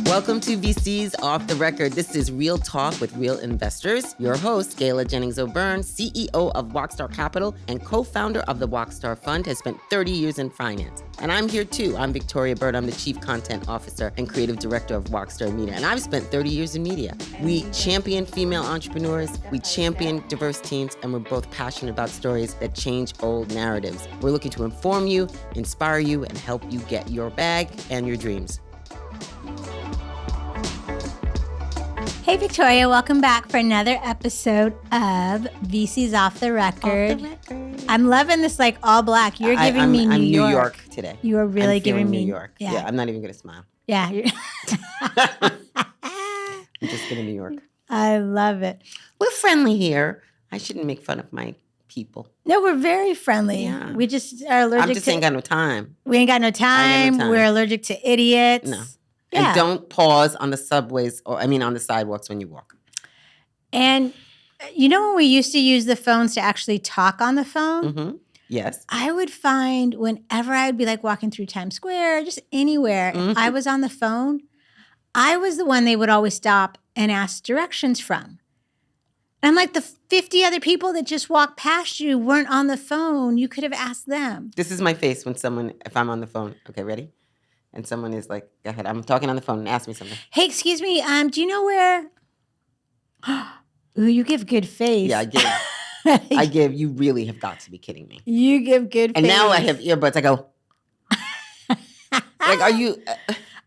Welcome to VC's Off the Record. This is Real Talk with Real Investors. Your host, Gayla Jennings-O'Byrne, CEO of WOCStar Capital and co-founder of the WOCStar Fund, has spent 30 years in finance. And I'm here too. I'm Victoria Bird. I'm the Chief Content Officer and Creative Director of WOCStar Media. And I've spent 30 years in media. We champion female entrepreneurs, we champion diverse teams, and we're both passionate about stories that change old narratives. We're looking to inform you, inspire you, and help you get your bag and your dreams. Hey, Victoria, welcome back for another episode of VC's Off the Record. I'm loving this like all black. You're giving me New York. New York today. You are really giving me New York. Yeah, I'm not even going to smile. Yeah. I'm just going to New York. I love it. We're friendly here. I shouldn't make fun of my people. No, we're very friendly. Yeah. We just are allergic to... I just ain't got no time. We ain't got no time. We're allergic to idiots. No. Yeah. And don't pause on the subways on the sidewalks when you walk. And you know when we used to use the phones to actually talk on the phone? Mm-hmm. Yes. I would find whenever I would be like walking through Times Square, just anywhere, if I was on the phone, I was the one they would always stop and ask directions from. And I'm like, the 50 other people that just walked past you weren't on the phone. You could have asked them. This is my face if I'm on the phone. Okay, ready? And someone is like, go ahead. I'm talking on the phone and ask me something. Hey, excuse me. Do you know where? Ooh, you give good face. Yeah, I give. You really have got to be kidding me. You give good face. And now I have earbuds. I go, like, are you?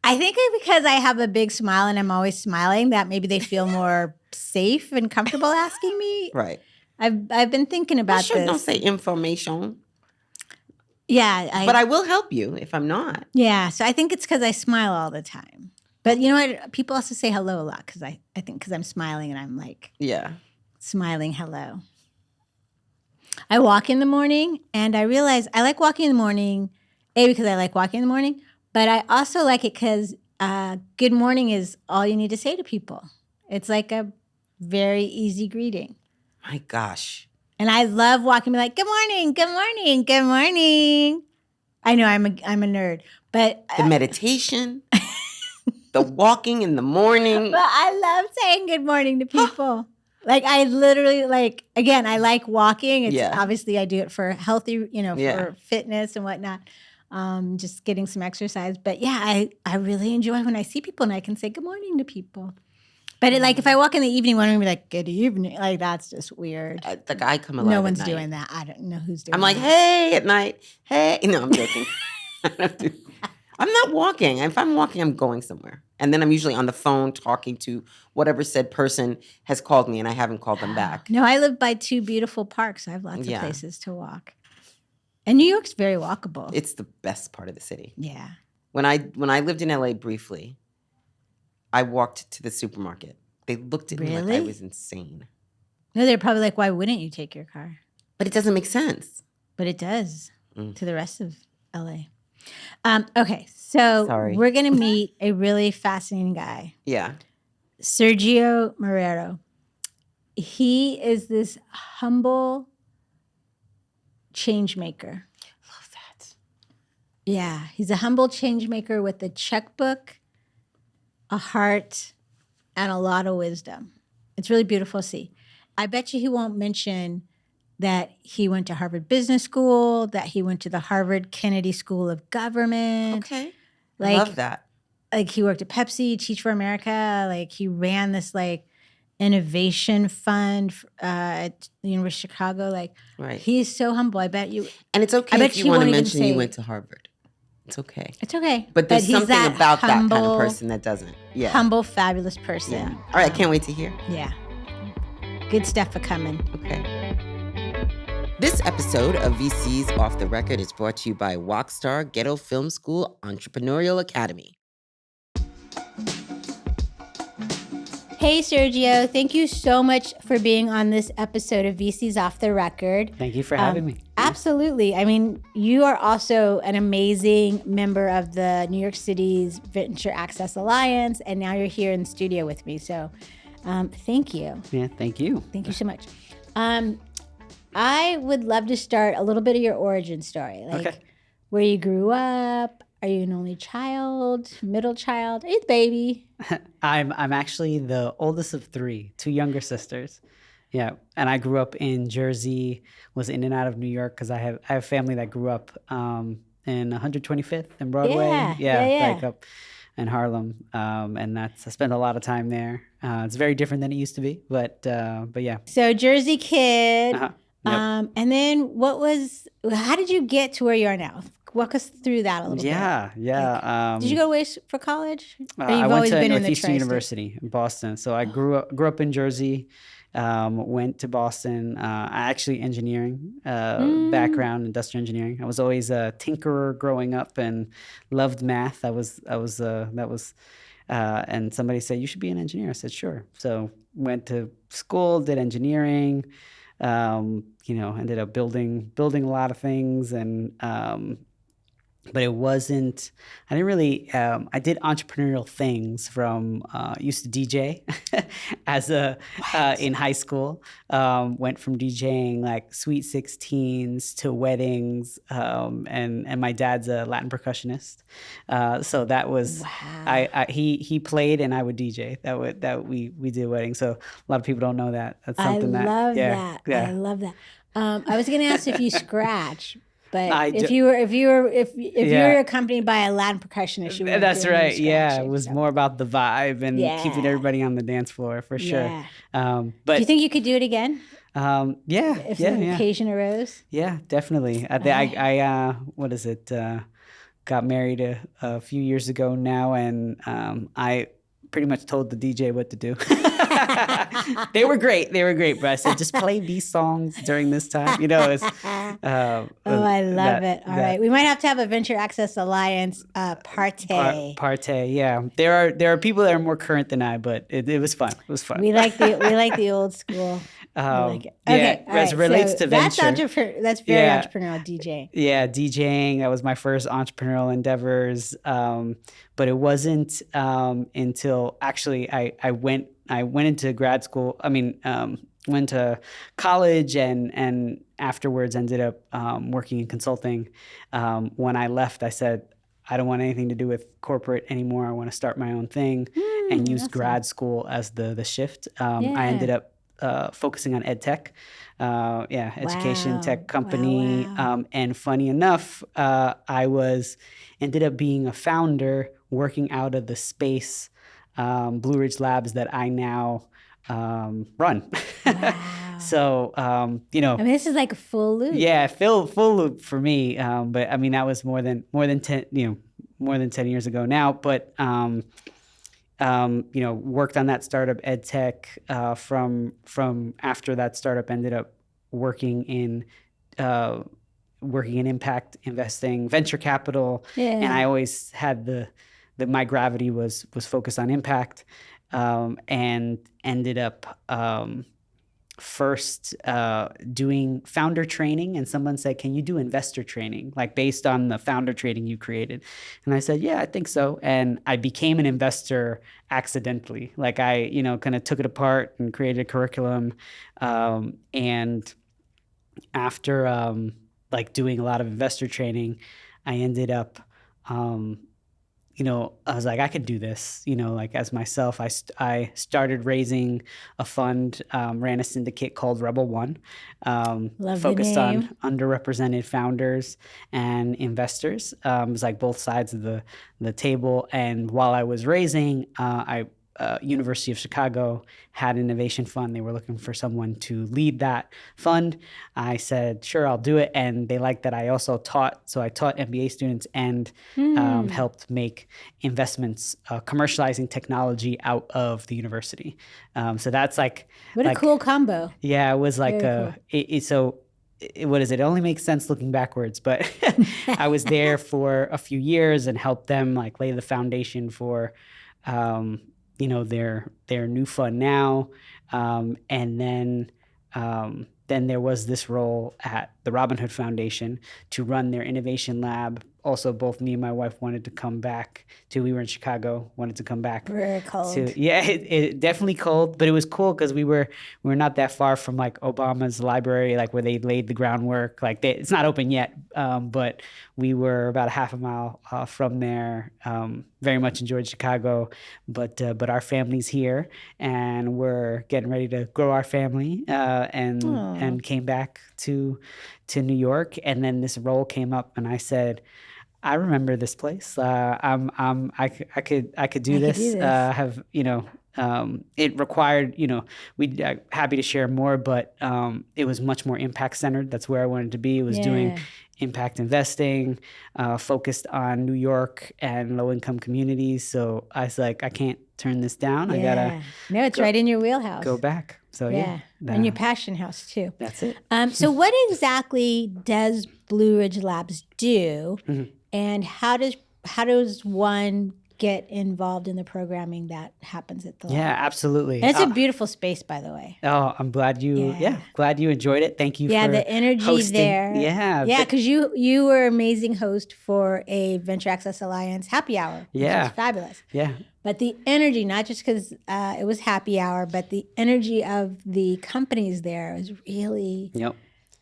I think because I have a big smile and I'm always smiling, that maybe they feel more safe and comfortable asking me. Right. I've been thinking about this. Don't say information. Yeah. But I will help you if I'm not. Yeah. So I think it's because I smile all the time. But you know what? People also say hello a lot because I think because I'm smiling and I'm like smiling hello. I walk in the morning and I realize I like walking in the morning, because I like walking in the morning, but I also like it because good morning is all you need to say to people. It's like a very easy greeting. My gosh. And I love walking, be like, good morning, good morning, good morning. I know I'm a nerd, but the meditation, the walking in the morning. But I love saying good morning to people. Like I literally again, I like walking. It's obviously I do it for healthy, for fitness and whatnot. Just getting some exercise. But yeah, I really enjoy when I see people and I can say good morning to people. But if I walk in the evening, one would be like, good evening. Like, that's just weird. I come alive. No one's doing that. I don't know who's doing that. I'm like, hey, at night. Hey. No, I'm joking. I'm not walking. If I'm walking, I'm going somewhere. And then I'm usually on the phone talking to whatever said person has called me and I haven't called them back. No, I live by 2 beautiful parks. I have lots of places to walk. And New York's very walkable. It's the best part of the city. Yeah. When I lived in LA briefly, I walked to the supermarket. They looked at me like I was insane. No, they're probably like, why wouldn't you take your car? But it doesn't make sense. But it does to the rest of LA. Okay, so we're going to meet a really fascinating guy. Yeah. Sergio Marrero. He is this humble change maker. I love that. Yeah, he's a humble change maker with a checkbook, a heart, and a lot of wisdom. It's really beautiful to see. I bet you he won't mention that he went to Harvard Business School, that he went to the Harvard Kennedy School of Government. Okay. I love that. Like he worked at Pepsi, Teach for America. Like he ran this innovation fund at the University of Chicago. Right. He's so humble. I bet you. And it's okay if you want to mention you went to Harvard. It's okay. It's okay. But there's something about that kind of person that doesn't. Yeah. Humble, fabulous person. Yeah. All right. I can't wait to hear. Yeah. Good stuff for coming. Okay. This episode of VC's Off the Record is brought to you by WOCStar Ghetto Film School Entrepreneurial Academy. Hey, Sergio. Thank you so much for being on this episode of VC's Off the Record. Thank you for having me. Absolutely. I mean, you are also an amazing member of the New York City's Venture Access Alliance, and now you're here in the studio with me. So thank you. Yeah, thank you. Thank you so much. I would love to start a little bit of your origin story, where you grew up, Are you an only child, middle child? Are you the baby? I'm actually the oldest of three, two younger sisters. Yeah, and I grew up in Jersey, was in and out of New York because I have family that grew up in 125th and Broadway. Yeah. Like up in Harlem, and I spent a lot of time there. It's very different than it used to be, but yeah. So Jersey kid, Uh-huh. Yep. and then how did you get to where you are now? Walk us through that a little bit. Yeah. Did you go away for college? Or I you've went always to been in the Northeastern tri-state? University in Boston. So I grew up in Jersey, went to Boston. I actually engineering background, industrial engineering. I was always a tinkerer growing up and loved math. And somebody said, you should be an engineer. I said, sure. So went to school, did engineering, ended up building a lot of things. But I didn't really, I did entrepreneurial things from, used to DJ in high school, went from DJing like Sweet 16s to weddings. And my dad's a Latin percussionist. So that was, he played and I would DJ we did weddings. So a lot of people don't know that. That's something I love that. I love that. I was going to ask if you scratch. But if you were accompanied by a Latin percussionist, you that's right. Yeah, it was more about the vibe and keeping everybody on the dance floor for sure. But do you think you could do it again? If the occasion arose. Yeah, definitely. I what is it? Got married a few years ago now, and I pretty much told the DJ what to do. They were great, but I said, just play these songs during this time. I love it. All right. We might have to have a Venture Access Alliance party. Party, yeah. There are people that are more current than I, but it was fun. It was fun. We like the old school. Like it. Okay, as it relates to venture. That's very entrepreneurial, DJing. Yeah, DJing. That was my first entrepreneurial endeavors. But it wasn't until actually I went into grad school. Went to college and afterwards ended up working in consulting. When I left, I said, I don't want anything to do with corporate anymore. I want to start my own thing and use grad school as the shift. I ended up focusing on ed tech, education tech company. Wow. And funny enough, I ended up being a founder working out of the space Blue Ridge Labs that I now run. Wow. So, this is like a full loop. Yeah, full loop for me. But that was more than 10 years ago now. But worked on that startup ed tech. From after that startup, ended up working in impact investing, venture capital, and I always had my gravity was focused on impact, and ended up first doing founder training, and someone said, can you do investor training, like based on the founder training you created? And I said, yeah, I think so. And I became an investor accidentally. Like I, kind of took it apart and created a curriculum. And after doing a lot of investor training, I ended up I was like, I could do this, as myself. I started raising a fund, ran a syndicate called Rebel One, focused on underrepresented founders and investors. It was like both sides of the table. And while I was raising, University of Chicago had an innovation fund. They were looking for someone to lead that fund. I said, sure, I'll do it. And they liked that I also taught. So I taught MBA students and helped make investments, commercializing technology out of the university. So that's like... What a cool combo. Yeah, it was like what is it? It only makes sense looking backwards, but I was there for a few years and helped them lay the foundation for their new fund now. And then there was this role at the Robin Hood Foundation to run their innovation lab, also both me and my wife wanted to come back to. We were in Chicago, wanted to come back. Very cold. It definitely cold, but it was cool because we were not that far from like Obama's library, like where they laid the groundwork. Like it's not open yet, but we were about a half a mile from there. Very much enjoyed Chicago, but our family's here, and we're getting ready to grow our family, and came back to New York. And then this role came up, and I said, I remember this place. I could do this. It required, we'd happy to share more, but it was much more impact centered. That's where I wanted to be. It was doing impact investing, focused on New York and low income communities. So I was like, I can't turn this down. I gotta. No, it's right in your wheelhouse. Go back. So and your passion house too. That's it. So what exactly does Blue Ridge Labs do, and how does one get involved in the programming that happens at the lab? Yeah, absolutely. And it's a beautiful space, by the way. Oh, I'm glad glad you enjoyed it. Thank you for the energy hosting. there. Yeah, because you were an amazing host for a Venture Access Alliance happy hour. Which was fabulous. Yeah. But the energy, not just because it was happy hour, but the energy of the companies there is really,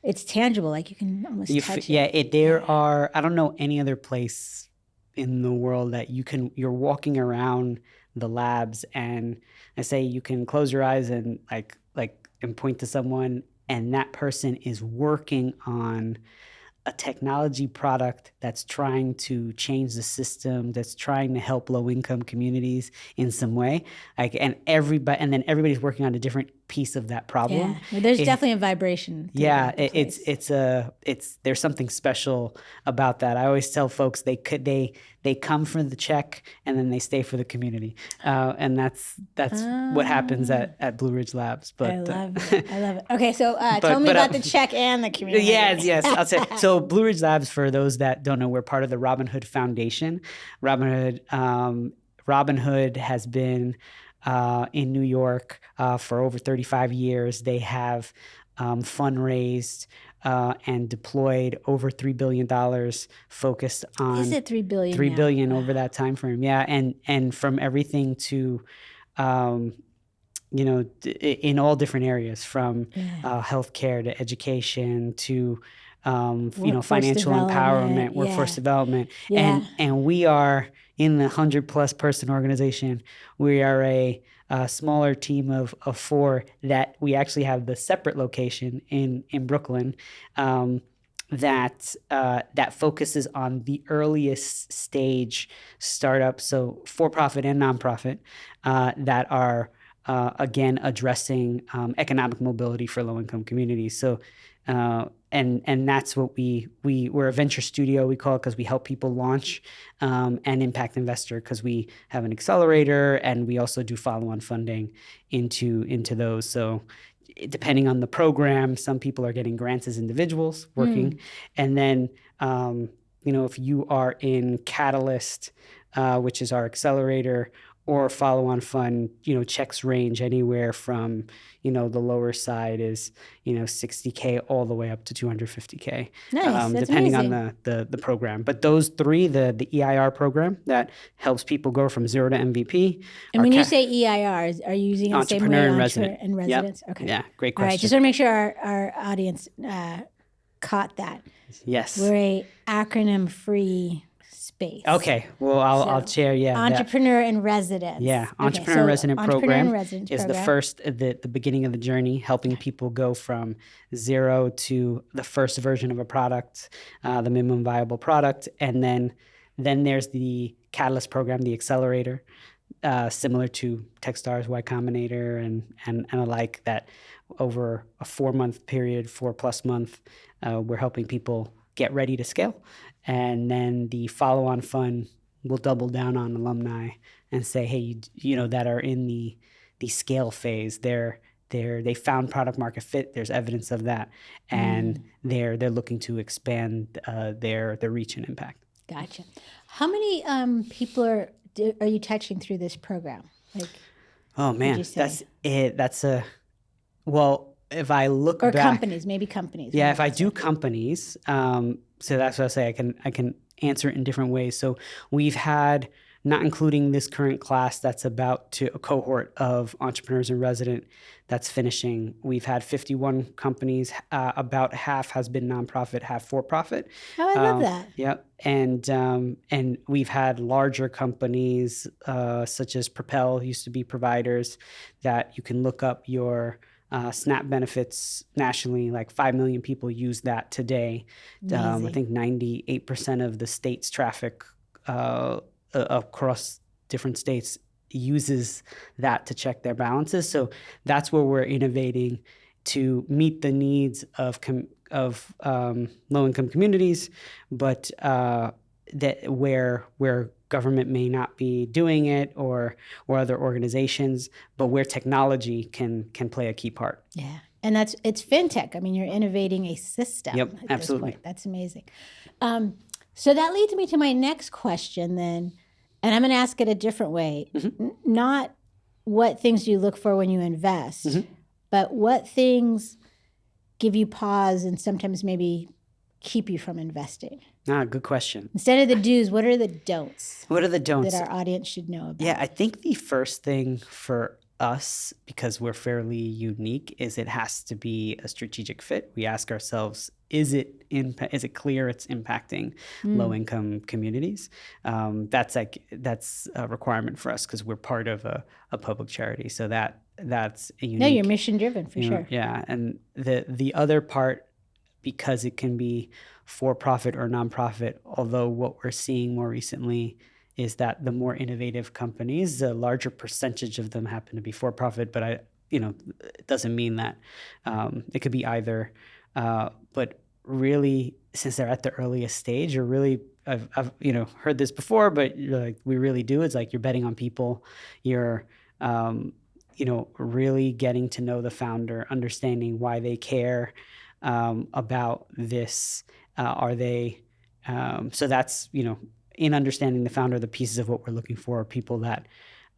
it's tangible. Like you can almost touch it. There are, I don't know any other place in the world that you're walking around the labs, and I say you can close your eyes and and point to someone, and that person is working on a technology product that's trying to change the system, that's trying to help low-income communities in some way. And then everybody's working on a different piece of that problem. Yeah, well, there's definitely a vibration. There's something special about that. I always tell folks they come for the check and then they stay for the community, and that's what happens at Blue Ridge Labs. But I love it. Okay, so tell me about the check and the community. Yes, I'll say. So Blue Ridge Labs, for those that don't know, we're part of the Robin Hood Foundation. Robin Hood has been in New York for over 35 years. They have fundraised and deployed over $3 billion focused on... Is it $3 billion $3 billion over that time frame, yeah. And from everything to, in all different areas, from healthcare to education to, financial empowerment, workforce development. Yeah. And we are... in the 100+ person organization, we are a smaller team of 4 that we actually have the separate location in Brooklyn that focuses on the earliest stage startups, so for-profit and nonprofit, that are again addressing economic mobility for low-income communities. So. And that's what we're a venture studio, we call it, because we help people launch, and impact investor because we have an accelerator, and we also do follow-on funding into those. So depending on the program, some people are getting grants as individuals working. And then, if you are in Catalyst, which is our accelerator, or follow-on fund, checks range anywhere from, the lower side is, $60K all the way up to $250K. Nice. That's depending amazing. on the program. But those 3, the EIR program that helps people go from 0 to MVP. And when you say EIR, are you using the same way? Entrepreneur and resident. And residence? Yep. Okay. Yeah, great question. All right, just want to make sure our audience caught that. Yes. We're a acronym-free space. Okay. Well, I'll share. Yeah. Entrepreneur in Residence. Yeah. Entrepreneur in Resident program is the first, the beginning of the journey, helping people go from 0 to the first version of a product, the minimum viable product. And then there's the Catalyst program, the accelerator, similar to Techstars, Y Combinator, and alike, that over a 4-month period, 4+ month, we're helping people get ready to scale. And then the follow-on fund will double down on alumni and say, hey, that are in the scale phase, they found product market fit. There's evidence of that, and they're looking to expand their reach and impact. Gotcha. How many people are you touching through this program? Oh man, that's it. If I look or back, companies, maybe companies. Yeah, if I do companies, so that's what I say. I can answer it in different ways. So we've had, not including this current class that's about to a cohort of entrepreneurs in resident that's finishing, we've had 51 companies. About half has been nonprofit, half for-profit. Oh, I love that. Yep. And we've had larger companies such as Propel, used to be providers, that you can look up your SNAP benefits nationally. Like 5 million people use that today. I think 98% of the state's traffic across different states uses that to check their balances. So that's where we're innovating to meet the needs of low-income communities, but that where government may not be doing it, or other organizations, but where technology can play a key part. Yeah. And it's fintech. I mean, you're innovating a system. Yep, absolutely. That's amazing. So that leads me to my next question then, and I'm going to ask it a different way. Mm-hmm. Not what things do you look for when you invest, mm-hmm. but what things give you pause and sometimes maybe keep you from investing? Good question. Instead of the do's, what are the don'ts? What are the don'ts that our audience should know about? Yeah, I think the first thing for us, because we're fairly unique, is it has to be a strategic fit. We ask ourselves, is it clear it's impacting low-income communities? That's a requirement for us because we're part of a public charity. So that's a unique. No, you're mission-driven for sure. Yeah, and the other part, because it can be for-profit or nonprofit, although what we're seeing more recently is that the more innovative companies, the larger percentage of them happen to be for-profit, but it doesn't mean that. It could be either. But really, since they're at the earliest stage, or really, I've heard this before, but we really do. It's like you're betting on people. You're really getting to know the founder, understanding why they care about this. Are they? So that's in understanding the founder, the pieces of what we're looking for are people that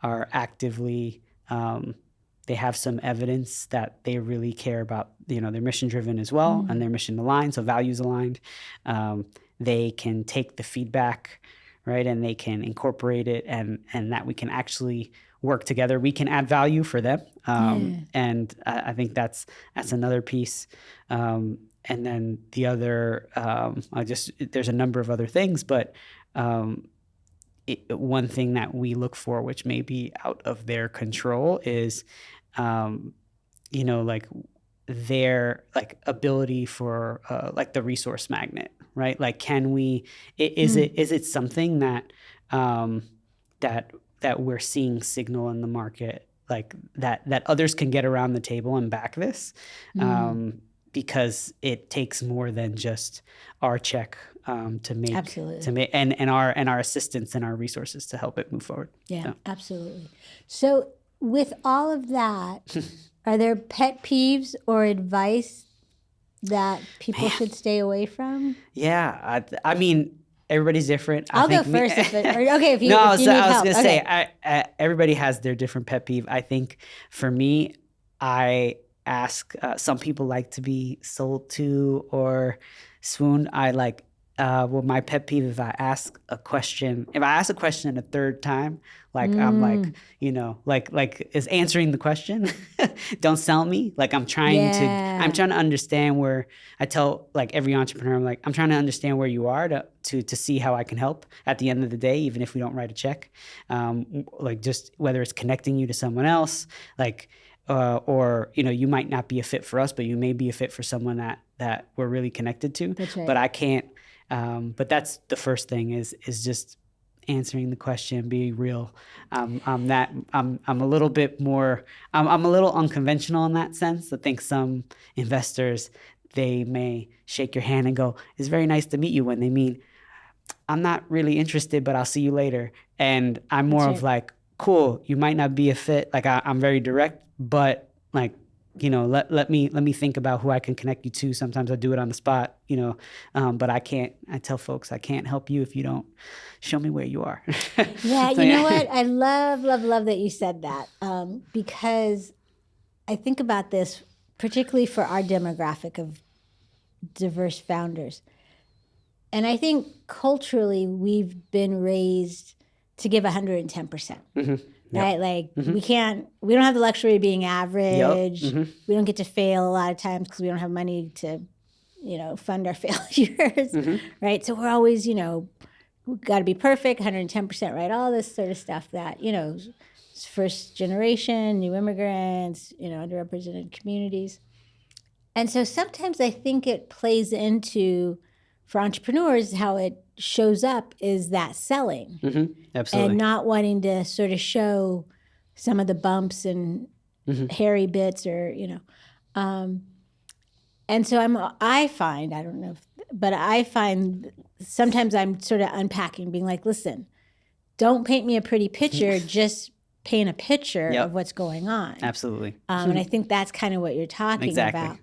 are actively, they have some evidence that they really care about, they're mission driven as well, and they're mission aligned, so values aligned. They can take the feedback, right, and they can incorporate it, and that we can actually work together. We can add value for them, and I think that's another piece. And then the other, there's a number of other things, but one thing that we look for, which may be out of their control, is, their ability for the resource magnet, right? Like, can we? Is it something that that we're seeing signal in the market, like that others can get around the table and back this? Because it takes more than just our check to make. Absolutely. To make and our assistance and our resources to help it move forward. Yeah, absolutely. So with all of that, are there pet peeves or advice that people should stay away from? Yeah, I mean, everybody's different. I'll go first. If you no, if you need I was help. Gonna say everybody has their different pet peeve. I think for me, I ask, some people like to be sold to or swooned. I like, my pet peeve, if I ask a question a third time, like I'm like is answering the question. Don't sell me. Like I'm trying to understand where. I tell like every entrepreneur, I'm like, I'm trying to understand where you are to see how I can help at the end of the day, even if we don't write a check. Like just whether it's connecting you to someone else, like, or you might not be a fit for us, but you may be a fit for someone that we're really connected to. That's right. But I can't. But that's the first thing is just answering the question, be real. I'm a little bit more. I'm a little unconventional in that sense. I think some investors, they may shake your hand and go, "It's very nice to meet you," when they mean, "I'm not really interested, but I'll see you later." And I'm more of like, "Cool, you might not be a fit." Like I'm very direct, but like, let me think about who I can connect you to. Sometimes I do it on the spot, but I tell folks I can't help you if you don't show me where you are. Yeah, you know what? I love that you said that, because I think about this, particularly for our demographic of diverse founders. And I think culturally we've been raised to give 110%. Mm-hmm. Right? Like we don't have the luxury of being average. Yep. We don't get to fail a lot of times because we don't have money to, fund our failures. Right? So we're always, we've got to be perfect, 110%, right? All this sort of stuff that, first generation, new immigrants, underrepresented communities. And so sometimes I think it plays into, for entrepreneurs, how it shows up is that selling. Absolutely. And not wanting to sort of show some of the bumps and hairy bits or, and so I find sometimes I'm sort of unpacking, being like, listen, don't paint me a pretty picture, just paint a picture of what's going on. Absolutely. And I think that's kind of what you're talking about.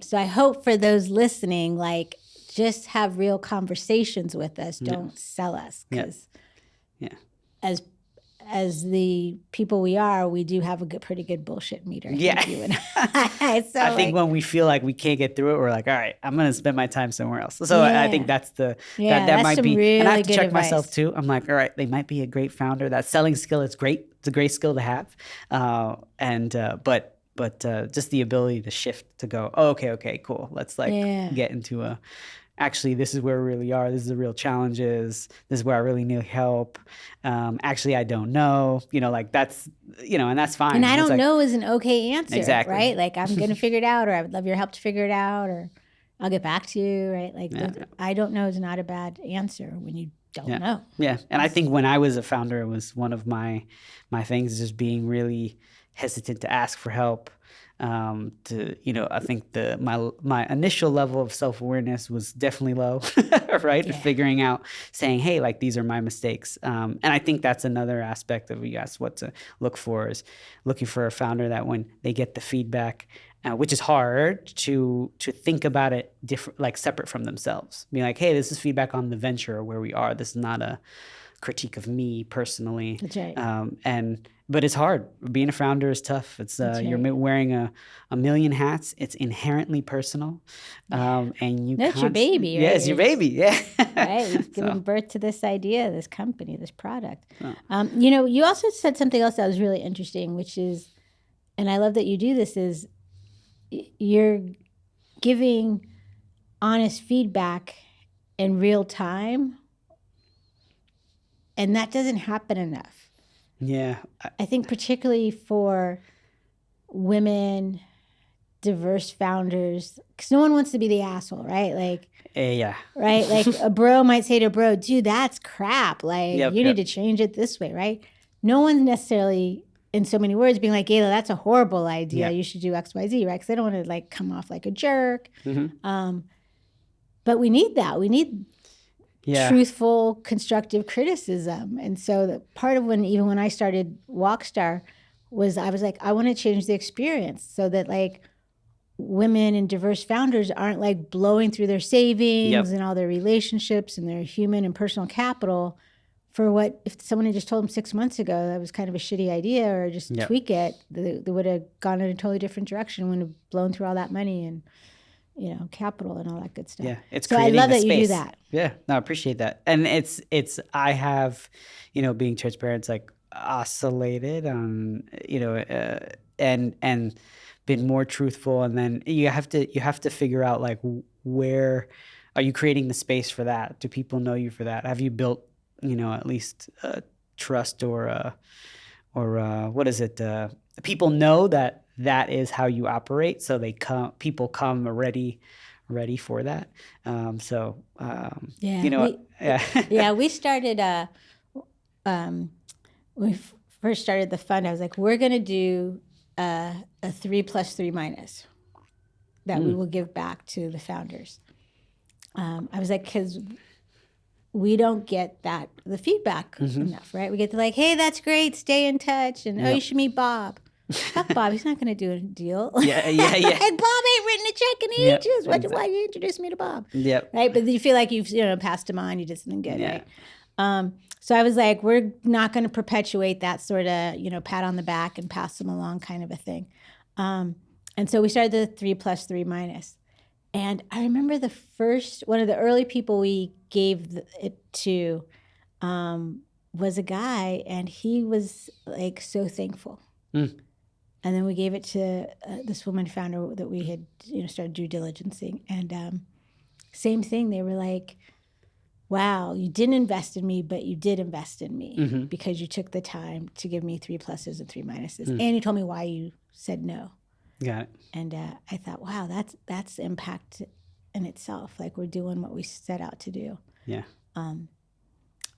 So I hope for those listening, like, just have real conversations with us. Don't sell us. Because as the people we are, we do have a pretty good bullshit meter. Yeah. You and I. So I think when we feel like we can't get through it, we're like, all right, I'm going to spend my time somewhere else. So I think that's that might be, really, and I have to check advice. Myself too. I'm like, all right, they might be a great founder. That selling skill is great. It's a great skill to have. But just the ability to shift to go, oh, okay, cool. Let's get into actually, this is where we really are. This is the real challenges. This is where I really need help. Actually, I don't know. That's, and that's fine. And I don't know is an okay answer, exactly. Right? Like, I'm going to figure it out, or I would love your help to figure it out, or I'll get back to you, right? Like, I don't know is not a bad answer when you don't know. Yeah, and I think when I was a founder, it was one of my things, just being really hesitant to ask for help. I think my initial level of self-awareness was definitely low, right? Yeah. Figuring out, saying, hey, like, these are my mistakes. And I think that's another aspect of, you asked what to look for, is looking for a founder that when they get the feedback, which is hard to think about it different, like separate from themselves. Being like, hey, this is feedback on the venture or where we are. This is not a critique of me personally. That's right. But it's hard. Being a founder is tough. It's you're wearing a million hats. It's inherently personal, and that's your baby. Right? Yeah, it's your baby. Yeah, right. You've given birth to this idea, this company, this product. You also said something else that was really interesting, which is, and I love that you do this, is you're giving honest feedback in real time, and that doesn't happen enough. Yeah. I think particularly for women, diverse founders, because no one wants to be the asshole, right? Like, yeah. Right? Like, a bro might say to a bro, dude, that's crap. Like, you need to change it this way, right? No one's necessarily, in so many words, being like, Gayla, that's a horrible idea. Yeah. You should do X, Y, Z, right? Because they don't want to, like, come off like a jerk. But we need that. We need truthful, constructive criticism. And so the part of even when I started WOCStar was, I was like, I want to change the experience so that, like, women and diverse founders aren't, like, blowing through their savings and all their relationships and their human and personal capital for what, if someone had just told them 6 months ago that was kind of a shitty idea, or just tweak it, they would have gone in a totally different direction, wouldn't have blown through all that money and capital and all that good stuff. Yeah, it's so I love that you do that. Yeah, no, I appreciate that. And I have, being transparent, it's like oscillated on, and been more truthful. And then you have to figure out, like, where are you creating the space for that? Do people know you for that? Have you built, at least trust or what is it? People know that is how you operate, so people come ready for that. We started when we first started the fund, I was like, we're going to do a 3+3- that we will give back to the founders. I was like, because we don't get the feedback enough, right? We get like, hey, that's great, stay in touch, and you should meet Bob. Fuck Bob, he's not going to do a deal. Yeah. And Bob ain't written a check in ages. Why you introduce me to Bob? Yep. Right, but you feel like you've passed him on, you did something good, right? So I was like, we're not going to perpetuate that sort of pat on the back and pass them along kind of a thing. And so we started the 3+3-. And I remember one of the early people we gave it to was a guy, and he was like so thankful. And then we gave it to this woman founder that we had, started due diligencing. And same thing, they were like, wow, you didn't invest in me, but you did invest in me because you took the time to give me 3 pluses and 3 minuses. And you told me why you said no. Got it. And I thought, wow, that's impact in itself. Like, we're doing what we set out to do. Yeah.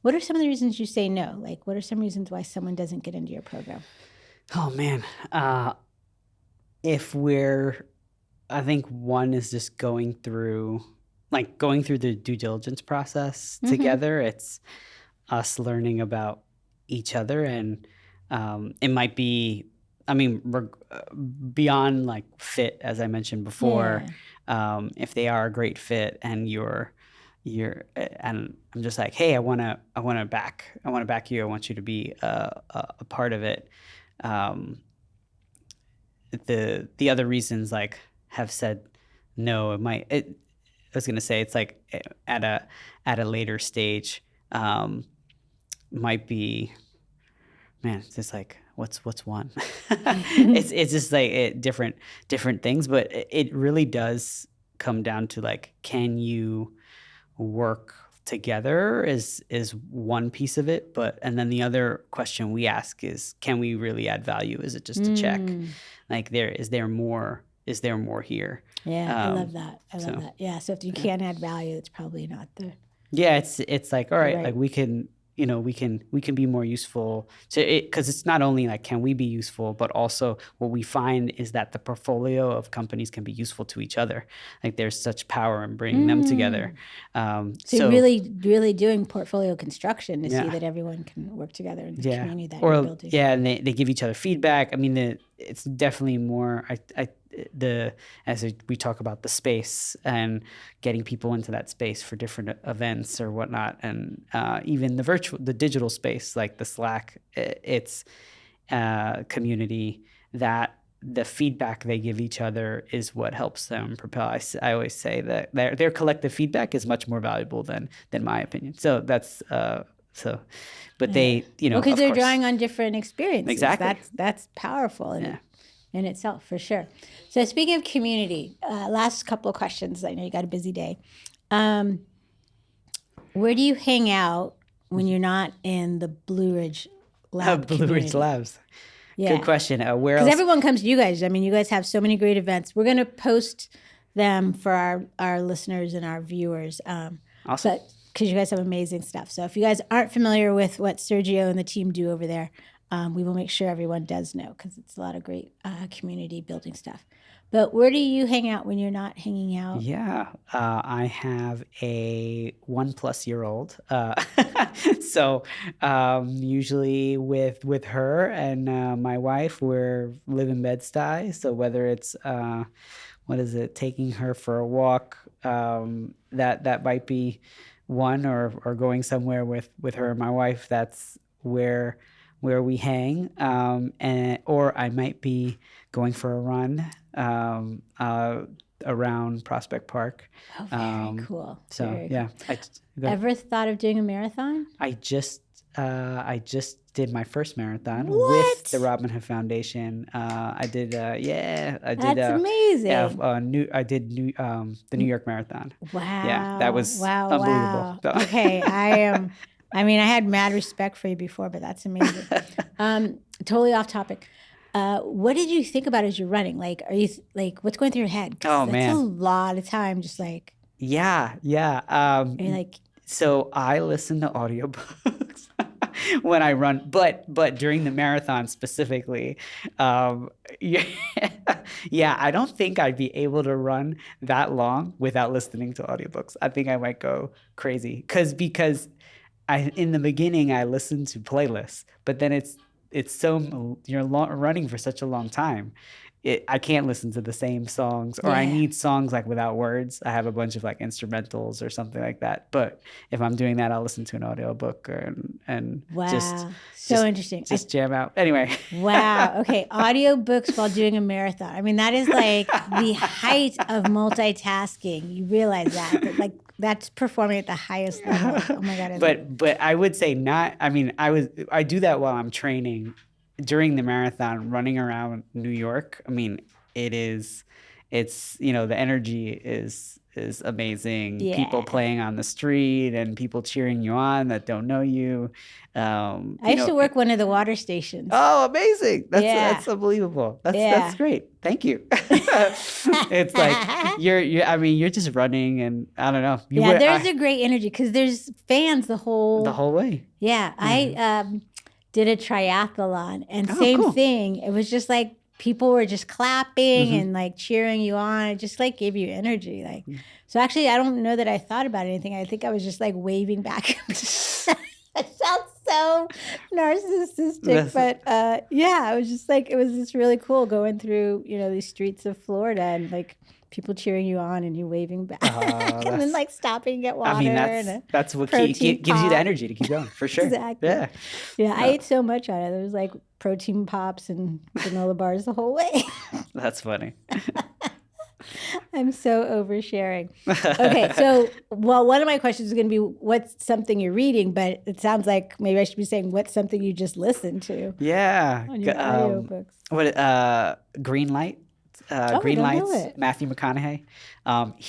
What are some of the reasons you say no? Like, what are some reasons why someone doesn't get into your program? Oh, man. I think one is just going through the due diligence process together. It's us learning about each other, and it might be, beyond like fit, as I mentioned before. If they are a great fit and and I'm just like, hey, I want to back you. I want you to be a part of it. The other reasons, like, have said no. I was gonna say, it's like at a later stage, might be, man, it's just like, what's one? it's just like different things, but it really does come down to, like, can you work together is one piece of it, and then the other question we ask is, can we really add value? Is it just a check? Like, is there more here? Yeah, I love that. I love that. Yeah, so if you can't add value, it's probably not the. Yeah, it's like, all right, like, we can be more useful to it, because it's not only like, can we be useful, but also what we find is that the portfolio of companies can be useful to each other. Like, there's such power in bringing them together. So you're really doing portfolio construction to see that everyone can work together in the community that you're building. Yeah, and they give each other feedback. I mean, it's definitely more, as we talk about the space and getting people into that space for different events or whatnot, and even the digital space, like the Slack, it's community, that the feedback they give each other is what helps them propel. I always say that their collective feedback is much more valuable than my opinion. So that's they, because they're drawing on different experiences. Exactly. That's powerful in itself, for sure. So speaking of community, last couple of questions. I know you got a busy day. Where do you hang out when you're not in the Blue Ridge Lab Blue Ridge Labs. Yeah. Good question. Where else? Because everyone comes to you guys. I mean, you guys have so many great events. We're going to post them for our listeners and our viewers. Awesome. Because you guys have amazing stuff. So if you guys aren't familiar with what Sergio and the team do over there, we will make sure everyone does know, because it's a lot of great community building stuff. But where do you hang out when you're not hanging out? Yeah, I have a 1+ year old. So usually with her and my wife, we're live in Bed-Stuy. So whether it's taking her for a walk, that might be one, or going somewhere with her and my wife, that's where we hang, or I might be going for a run around Prospect Park. Oh, very cool. So very yeah. Cool. Ever thought of doing a marathon? I just did my first marathon with the Robin Hood Foundation. I did. That's amazing. I did the New York Marathon. Wow. Yeah, that was unbelievable. Wow. Okay, I had mad respect for you before, but that's amazing. Totally off topic. What did you think about as you're running? Like, are you what's going through your head? Oh, man, that's a lot of time. Just like, yeah. You're like, so I listen to audiobooks when I run, but during the marathon specifically, I don't think I'd be able to run that long without listening to audiobooks. I think I might go crazy because in the beginning I listened to playlists, but then it's so you're running for such a long time, I can't listen to the same songs, or I need songs like without words. I have a bunch of like instrumentals or something like that. But if I'm doing that, I'll listen to an audiobook and wow. just Interesting. Just jam out. Anyway. Wow. Okay. Audiobooks while doing a marathon. I mean, that is like the height of multitasking. You realize that like that's performing at the highest level. Oh my God. But I would say not. I mean, I do that while I'm training. During the marathon, running around New York, I mean, it's the energy is amazing. Yeah. People playing on the street and people cheering you on that don't know you. I used to work one of the water stations. Oh, amazing! That's unbelievable. That's great. Thank you. It's like you're just running, and I don't know. There's a great energy because there's fans the whole way. Yeah, I did a triathlon, and same thing. It was just like people were just clapping and like cheering you on. It just like gave you energy. Like, so actually, I don't know that I thought about anything. I think I was just like waving back. It sounds so narcissistic, but I was just like, it was just really cool going through these streets of Florida and like people cheering you on and you waving back and then like stopping to get water. I mean, that's what gives you the energy to keep going, for sure. Exactly. Yeah. I ate so much on it. There was like protein pops and granola bars the whole way. That's funny. I'm so oversharing. Okay, so one of my questions is going to be what's something you're reading, but it sounds like maybe I should be saying what's something you just listened to. Yeah. On your audiobooks. Green Light. Green Lights, Matthew McConaughey.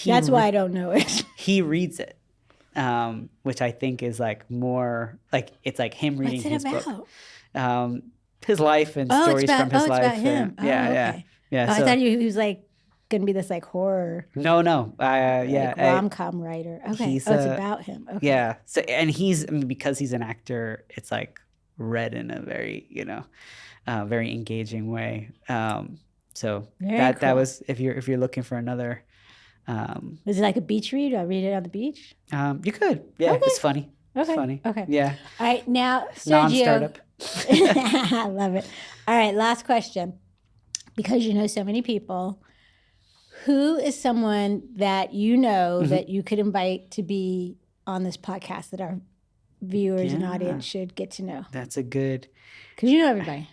That's why I don't know it. He reads it, which I think is like more like it's like him reading his book. His life and stories from his life. It's about him. Yeah. I thought he was like going to be this like horror. No. Like rom-com writer. Okay. It's about him. Okay. Yeah. So and because he's an actor, it's like read in a very very engaging way. So cool. That was if you're looking for another. Was it like a beach read? Do I read it on the beach? You could. Yeah, okay. It's funny. Okay. It's funny. Okay. Yeah. All right, now Sergio. Non-startup. I love it. All right, last question. Because you know so many people, who is someone that that you could invite to be on this podcast that our viewers and audience should get to know? That's a good. Because you know everybody.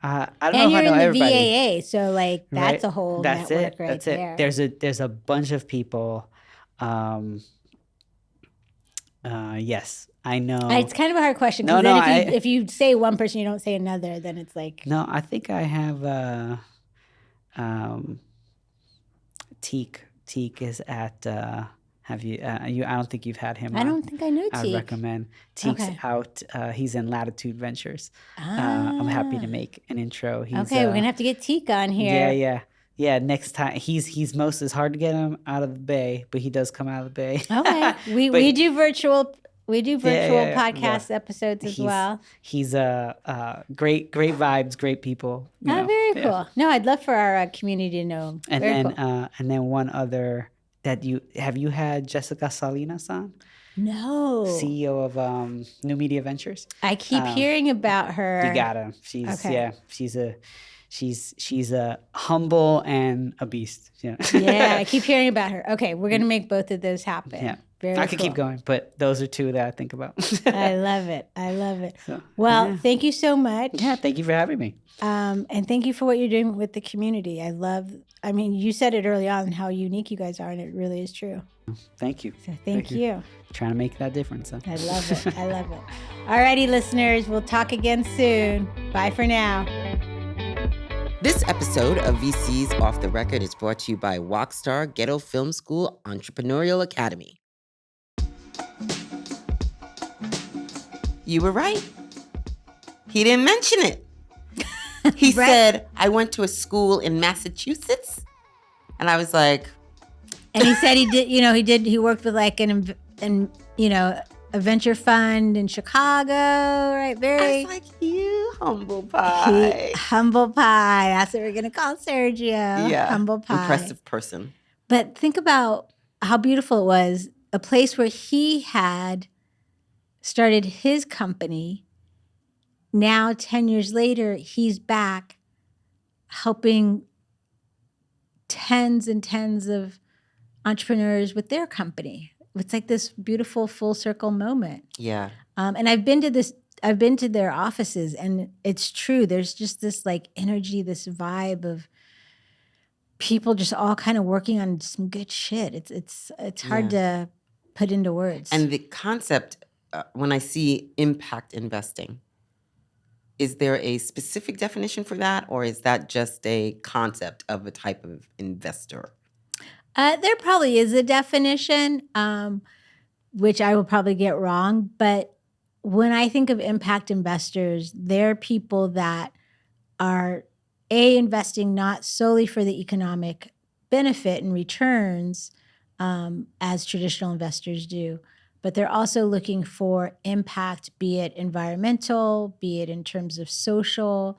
I don't know if I know everybody. And you're in the VAA, so like that's a whole network right there. There's a bunch of people. Yes, I know. It's kind of a hard question because if you say one person, you don't say another, then it's like. No, I think I have. Teak. Teak is at. Have you? I don't think you've had him. I don't think I know Teak. I recommend. Teak's out. He's in Latitude Ventures. I'm happy to make an intro. We're gonna have to get Teak on here. Yeah. Next time, he's most. It's hard to get him out of the Bay, but he does come out of the Bay. Okay, we do virtual. We do virtual podcast episodes as well. He's great vibes, great people. Very cool. No, I'd love for our community to know him. And then one other that you had Jessica Salinas on? No. CEO of New Media Ventures. I keep hearing about her. You gotta. She's a humble and a beast. Yeah, I keep hearing about her. Okay, we're gonna make both of those happen. Yeah. I could keep going, but those are two that I think about. I love it. So, thank you so much. Yeah, thank you for having me. And thank you for what you're doing with the community. You said it early on how unique you guys are, and it really is true. Thank you. So thank you. Trying to make that difference. Huh? I love it. All righty, listeners. We'll talk again soon. Bye for now. This episode of VC's Off the Record is brought to you by WOCStar Ghetto Film School Entrepreneurial Academy. You were right. He didn't mention it. He said, I went to a school in Massachusetts. And I was like. And he said he worked with like a venture fund in Chicago, right? I was like, you humble pie. Humble pie. That's what we're going to call Sergio. Yeah. Humble pie. Impressive person. But think about how beautiful it was. A place where he had started his company. Now, 10 years later, he's back helping tens and tens of entrepreneurs with their company. It's like this beautiful full circle moment. Yeah. And I've been to their offices, and it's true. There's just this like energy, this vibe of people just all kind of working on some good shit. It's hard to put into words. And the concept, when I see impact investing, is there a specific definition for that, or is that just a concept of a type of investor? There probably is a definition, which I will probably get wrong. But when I think of impact investors, they're people that are investing not solely for the economic benefit and returns, as traditional investors do, but they're also looking for impact, be it environmental, be it in terms of social,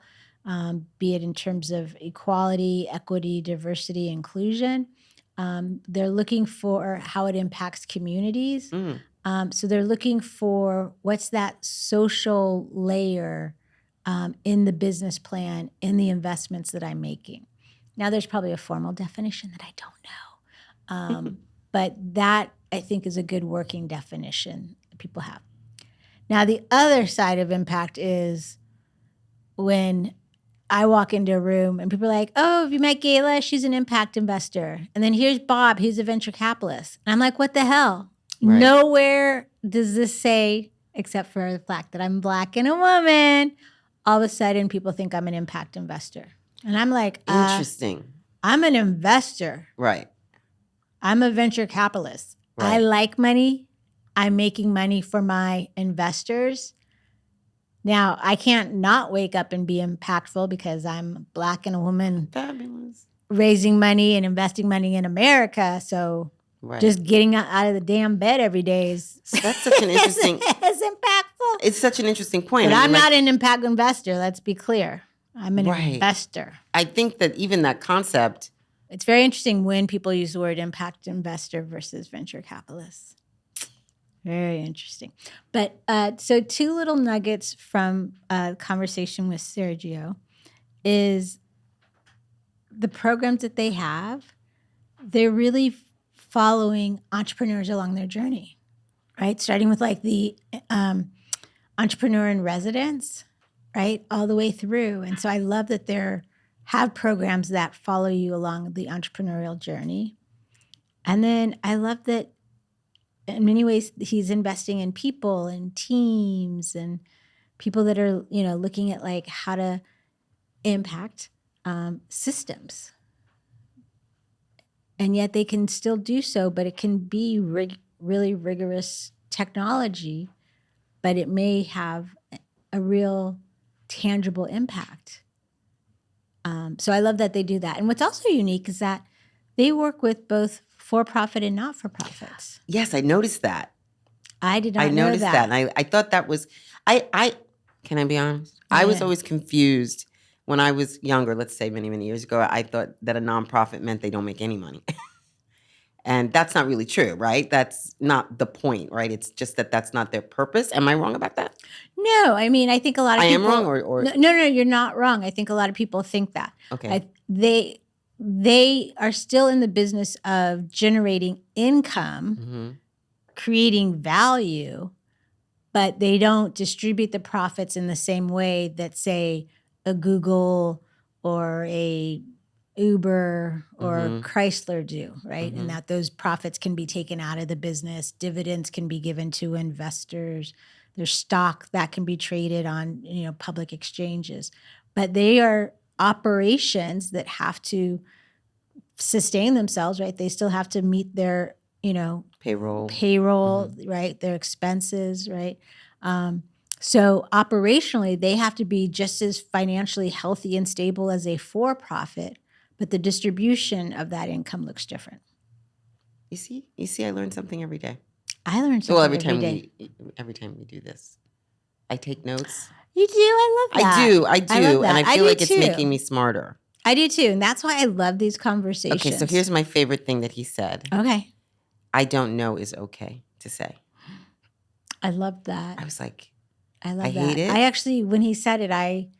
be it in terms of equality, equity, diversity, inclusion. They're looking for how it impacts communities. So they're looking for what's that social layer in the business plan, in the investments that I'm making. Now, there's probably a formal definition that I don't know. But that, I think, is a good working definition that people have. Now, the other side of impact is when I walk into a room and people are like, oh, have you met Gayla? She's an impact investor. And then here's Bob, he's a venture capitalist. And I'm like, what the hell? Right. Nowhere does this say, except for the fact that I'm Black and a woman, all of a sudden people think I'm an impact investor. And I'm like, interesting. I'm an investor. Right. I'm a venture capitalist. Right. I like money. I'm making money for my investors. Now, I can't not wake up and be impactful because I'm Black and a woman. Fabulous. Raising money and investing money in America. So just getting out of the damn bed every day is that's such an interesting. It's impactful. It's such an interesting point. But I'm not an impact investor. Let's be clear. I'm an right. investor. I think that even that concept. It's very interesting when people use the word impact investor versus venture capitalist. Very interesting. But so two little nuggets from a conversation with Sergio is the programs that they have, they're really following entrepreneurs along their journey, right? Starting with like the entrepreneur in residence, right? All the way through. And so I love that they have programs that follow you along the entrepreneurial journey. And then I love that in many ways he's investing in people and teams and people that are, looking at like how to impact systems. And yet they can still do so, but it can be really rigorous technology, but it may have a real tangible impact. So I love that they do that. And what's also unique is that they work with both for-profit and not-for-profits. Yes, I noticed that. I did not know that. I noticed that. And I thought that was, can I be honest? Yeah. I was always confused when I was younger, let's say many, many years ago. I thought that a nonprofit meant they don't make any money. And that's not really true, right? That's not the point, right? It's just that that's not their purpose. Am I wrong about that? No, I mean, I think a lot of people... I am wrong or... No, you're not wrong. I think a lot of people think that. Okay. They are still in the business of generating income, creating value, but they don't distribute the profits in the same way that, say, a Google or a Uber or Chrysler do, right? And that those profits can be taken out of the business, dividends can be given to investors, there's stock that can be traded on, public exchanges. But they are operations that have to sustain themselves, right? They still have to meet their, payroll, right? Their expenses, right? So operationally, they have to be just as financially healthy and stable as a for-profit, but the distribution of that income looks different. You see, I learn something every day. I learn something every day. Every time we do this, I take notes. You do? I love that. I do. And I feel like it's making me smarter. I do too. And that's why I love these conversations. Okay, so here's my favorite thing that he said. Okay. I don't know is okay to say. I love that. I was like, I love that. hate it. I actually, when he said it, I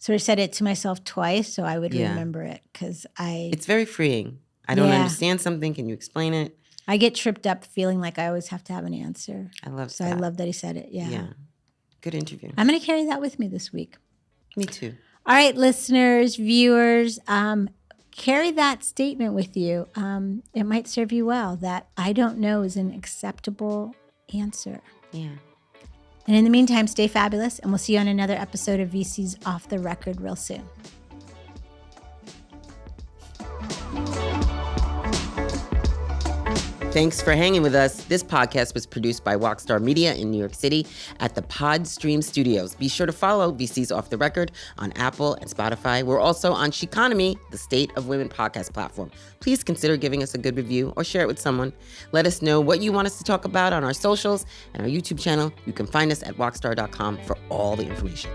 So I said it to myself twice so I would remember it because It's very freeing. I don't understand something. Can you explain it? I get tripped up feeling like I always have to have an answer. I love that. So I love that he said it. Yeah. Good interview. I'm going to carry that with me this week. Me too. All right, listeners, viewers, carry that statement with you. It might serve you well that I don't know is an acceptable answer. Yeah. And in the meantime, stay fabulous, and we'll see you on another episode of VC's Off the Record real soon. Thanks for hanging with us. This podcast was produced by WOCStar Media in New York City at the Podstream Studios. Be sure to follow VC's Off the Record on Apple and Spotify. We're also on Sheconomy, the State of Women podcast platform. Please consider giving us a good review or share it with someone. Let us know what you want us to talk about on our socials and our YouTube channel. You can find us at WOCStar.com for all the information.